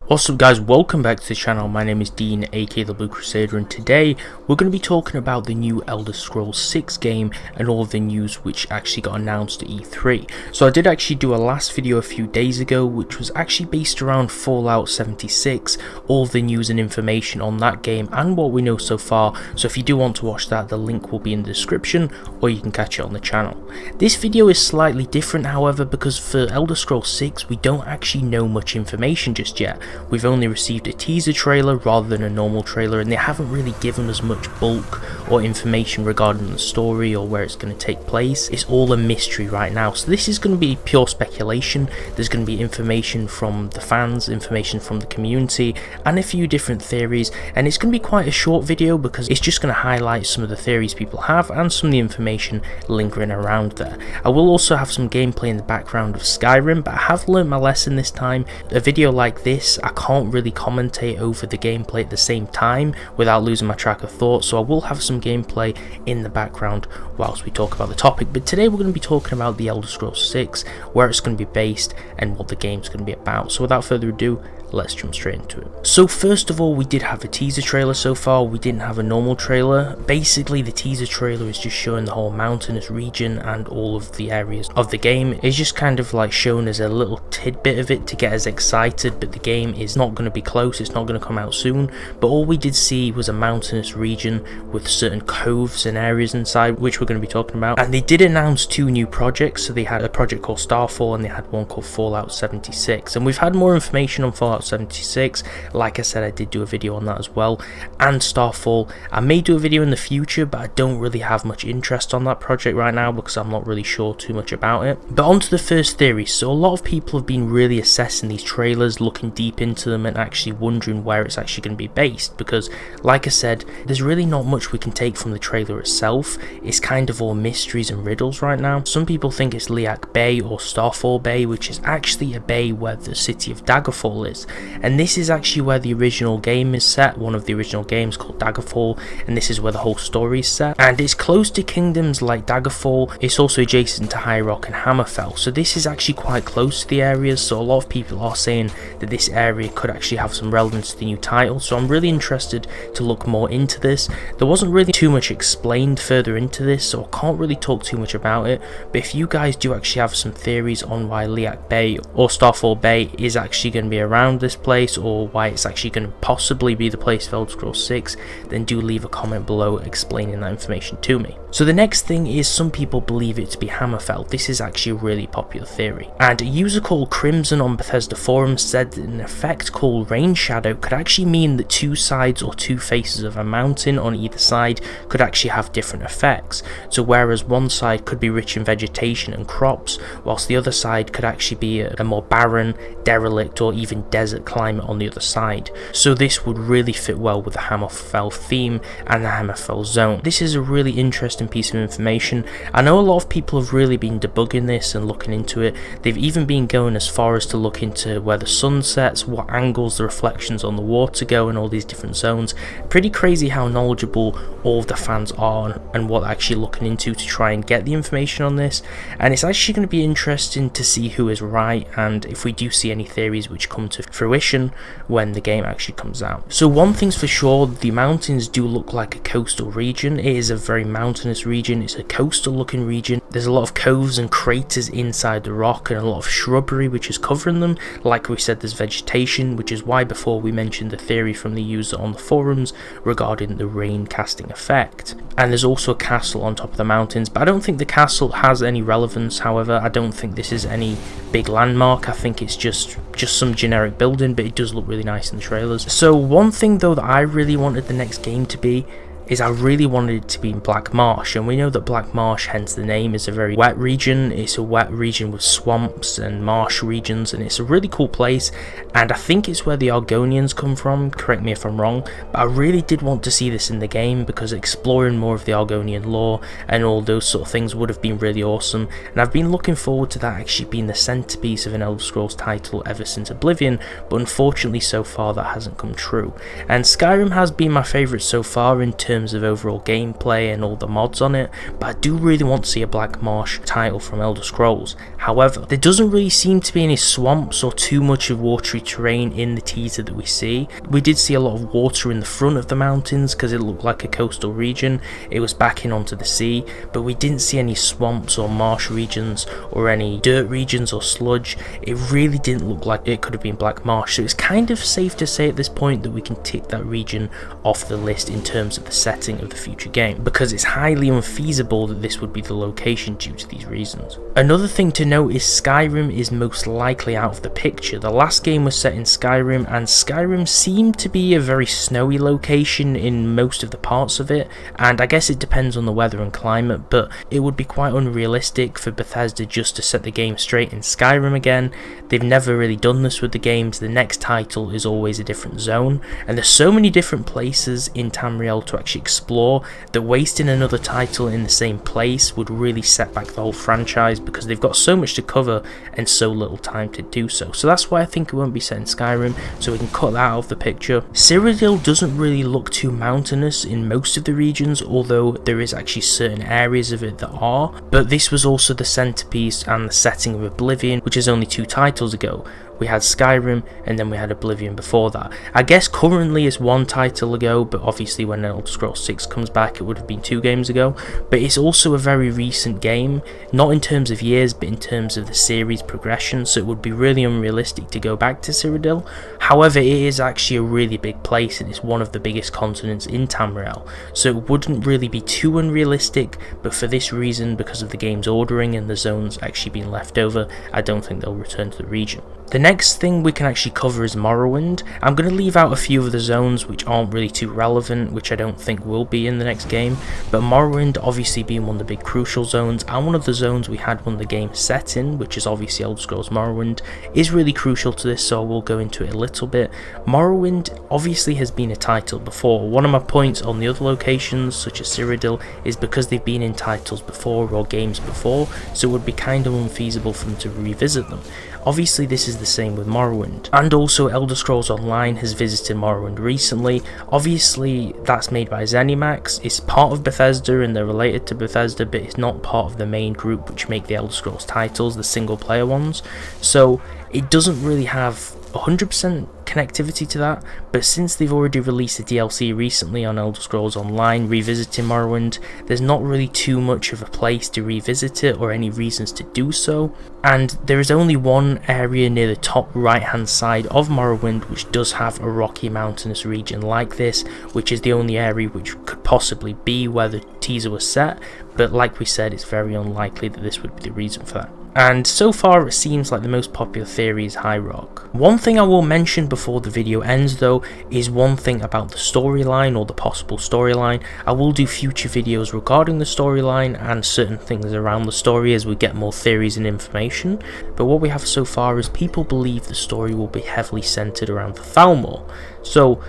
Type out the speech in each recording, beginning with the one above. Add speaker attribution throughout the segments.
Speaker 1: What's up guys, welcome back to the channel. My name is Dean, aka the Blue Crusader, and today we're going to be talking about the new Elder Scrolls 6 game and all of the news which actually got announced at E3. So I did actually do a last video a few days ago which was actually based around Fallout 76, all of the news and information on that game and what we know so far. So if you do want to watch that, the link will be in the description or you can catch it on the channel. This video is slightly different however, because for Elder Scrolls 6 we don't actually know much information just yet. We've only received a teaser trailer rather than a normal trailer, and they haven't really given us much bulk or information regarding the story or where it's going to take place. It's all a mystery right now, so this is going to be pure speculation. There's going to be information from the fans, information from the community, and a few different theories, and it's going to be quite a short video because it's just going to highlight some of the theories people have and some of the information lingering around there. I will also have some gameplay in the background of Skyrim, but I have learned my lesson this time. A video like this, I can't really commentate over the gameplay at the same time without losing my track of thought, so I will have some gameplay in the background whilst we talk about the topic. But today we're going to be talking about the Elder Scrolls 6, where it's going to be based and what the game's going to be about. So without further ado, let's jump straight into it. So first of all, we did have a teaser trailer so far. We didn't have a normal trailer. Basically the teaser trailer is just showing the whole mountainous region and all of the areas of the game. It's just kind of like shown as a little tidbit of it to get us excited, but the game is not going to be close, it's not going to come out soon. But all we did see was a mountainous region with certain coves and areas inside, which we're going to be talking about. And they did announce two new projects. So they had a project called Starfall and they had one called Fallout 76, and we've had more information on Fallout 76. Like I said, I did do a video on that as well, and Starfall I may do a video in the future, but I don't really have much interest on that project right now because I'm not really sure too much about it. But on to the first theory. So a lot of people have been really assessing these trailers, looking deep into them and actually wondering where it's actually going to be based, because like I said, there's really not much we can take from the trailer itself. It's kind of all mysteries and riddles right now. Some people think it's Liak Bay or Starfall Bay, which is actually a bay where the city of Daggerfall is. And this is actually where the original game is set, one of the original games called Daggerfall, and this is where the whole story is set. And it's close to kingdoms like Daggerfall. It's also adjacent to High Rock and Hammerfell, so this is actually quite close to the areas. So a lot of people are saying that this area could actually have some relevance to the new title, so I'm really interested to look more into this. There wasn't really too much explained further into this, so I can't really talk too much about it. But if you guys do actually have some theories on why Liak Bay or Starfall Bay is actually going to be around this place, or why it's actually going to possibly be the place of Elder Scrolls 6, then do leave a comment below explaining that information to me. So the next thing is, some people believe it to be Hammerfell. This is actually a really popular theory, and a user called Crimson on Bethesda forums said that an effect called Rain Shadow could actually mean that two sides or two faces of a mountain on either side could actually have different effects. So whereas one side could be rich in vegetation and crops, whilst the other side could actually be a more barren, derelict or even desert climate on the other side. So this would really fit well with the Hammerfell theme and the Hammerfell zone. This is a really interesting piece of information. I know a lot of people have really been debugging this and looking into it. They've even been going as far as to look into where the sun sets, what angles the reflections on the water go, and all these different zones. Pretty crazy how knowledgeable all of the fans are and what they're actually looking into to try and get the information on this. And it's actually going to be interesting to see who is right, and if we do see any theories which come to fruition when the game actually comes out. So one thing's for sure, the mountains do look like a coastal region. It is a very mountainous region, it's a coastal looking region. There's a lot of coves and craters inside the rock and a lot of shrubbery which is covering them. Like we said, there's vegetation, which is why before we mentioned the theory from the user on the forums regarding the rain casting effect. And there's also a castle on top of the mountains, but I don't think the castle has any relevance. However, I don't think this is any big landmark. I think it's just some generic building, but it does look really nice in the trailers. So one thing though that I really wanted the next game to be is I really wanted it to be in Black Marsh, and we know that Black Marsh, hence the name, is a very wet region. It's a wet region with swamps and marsh regions, and it's a really cool place, and I think it's where the Argonians come from, correct me if I'm wrong, but I really did want to see this in the game because exploring more of the Argonian lore and all those sort of things would have been really awesome, and I've been looking forward to that actually being the centerpiece of an Elder Scrolls title ever since Oblivion, but unfortunately so far that hasn't come true. And Skyrim has been my favourite so far in terms terms of overall gameplay and all the mods on it, but I do really want to see a Black Marsh title from Elder Scrolls. However, there doesn't really seem to be any swamps or too much of watery terrain in the teaser that we see. We did see a lot of water in the front of the mountains because it looked like a coastal region. It was backing onto the sea, but we didn't see any swamps or marsh regions or any dirt regions or sludge. It really didn't look like it could have been Black Marsh, so it's kind of safe to say at this point that we can tick that region off the list in terms of the setting of the future game, because it's highly unfeasible that this would be the location due to these reasons. Another thing to note is Skyrim is most likely out of the picture. The last game was set in Skyrim, and Skyrim seemed to be a very snowy location in most of the parts of it, and I guess it depends on the weather and climate, but it would be quite unrealistic for Bethesda just to set the game straight in Skyrim again. They've never really done this with the games. The next title is always a different zone, and there's so many different places in Tamriel to actually explore that wasting another title in the same place would really set back the whole franchise, because they've got so much to cover and so little time to do so. So that's why I think it won't be set in Skyrim, so we can cut that out of the picture. Cyrodiil doesn't really look too mountainous in most of the regions, although there is actually certain areas of it that are, but this was also the centerpiece and the setting of Oblivion, which is only 2 titles ago. We had Skyrim and then we had Oblivion before that. I guess currently it's 1 title ago, but obviously when Elder Scrolls 6 comes back it would have been 2 games ago. But it's also a very recent game, not in terms of years but in terms of the series progression, so it would be really unrealistic to go back to Cyrodiil. However, it is actually a really big place and it's one of the biggest continents in Tamriel, so it wouldn't really be too unrealistic, but for this reason, because of the game's ordering and the zones actually being left over, I don't think they'll return to the region. The next thing we can actually cover is Morrowind. I'm going to leave out a few of the zones which aren't really too relevant, which I don't think will be in the next game, but Morrowind obviously being one of the big crucial zones, and one of the zones we had when the game set in, which is obviously Elder Scrolls Morrowind, is really crucial to this, so I will go into it a little bit. Morrowind obviously has been a title before. One of my points on the other locations, such as Cyrodiil, is because they've been in titles before or games before, so it would be kind of unfeasible for them to revisit them. Obviously this is the same with Morrowind, and also Elder Scrolls Online has visited Morrowind recently. Obviously that's made by ZeniMax, it's part of Bethesda and they're related to Bethesda, but it's not part of the main group which make the Elder Scrolls titles, the single player ones, so it doesn't really have 100% connectivity to that, but since they've already released a DLC recently on Elder Scrolls Online revisiting Morrowind, there's not really too much of a place to revisit it or any reasons to do so, and there is only one area near the top right hand side of Morrowind which does have a rocky mountainous region like this, which is the only area which could possibly be where the teaser was set, but like we said, it's very unlikely that this would be the reason for that. And so far it seems like the most popular theory is High Rock. One thing I will mention before the video ends though is one thing about the storyline, or the possible storyline. I will do future videos regarding the storyline and certain things around the story as we get more theories and information, but what we have so far is people believe the story will be heavily centered around the Thalmor. So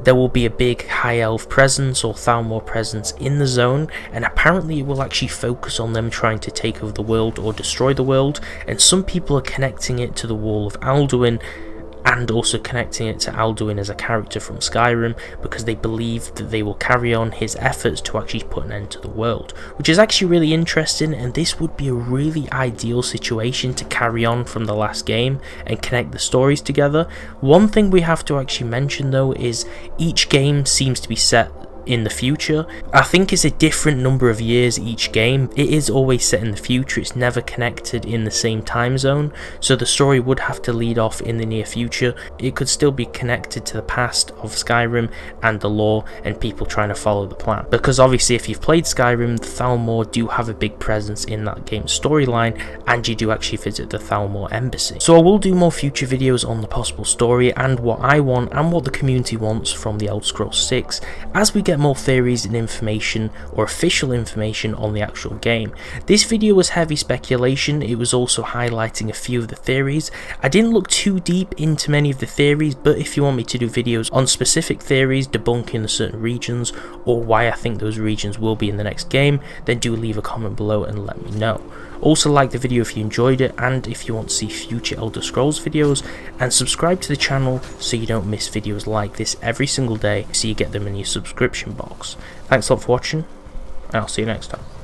Speaker 1: there will be a big high elf presence or Thalmor presence in the zone, and apparently it will actually focus on them trying to take over the world or destroy the world, and some people are connecting it to the Wall of Alduin and also connecting it to Alduin as a character from Skyrim, because they believe that they will carry on his efforts to actually put an end to the world, which is actually really interesting, and this would be a really ideal situation to carry on from the last game and connect the stories together. One thing we have to actually mention though is each game seems to be set in the future. I think it's a different number of years each game. It is always set in the future, it's never connected in the same time zone, so the story would have to lead off in the near future. It could still be connected to the past of Skyrim and the lore and people trying to follow the plan, because obviously if you've played Skyrim, the Thalmor do have a big presence in that game's storyline, and you do actually visit the Thalmor embassy. So I will do more future videos on the possible story and what I want and what the community wants from the Elder Scrolls 6 as we get more theories and information, or official information, on the actual game. This video was heavy speculation, it was also highlighting a few of the theories. I didn't look too deep into many of the theories, but if you want me to do videos on specific theories debunking the certain regions or why I think those regions will be in the next game, then do leave a comment below and let me know. Also like the video if you enjoyed it, and if you want to see future Elder Scrolls videos, and subscribe to the channel so you don't miss videos like this every single day, so you get them in your subscription box. Thanks a lot for watching, and I'll see you next time.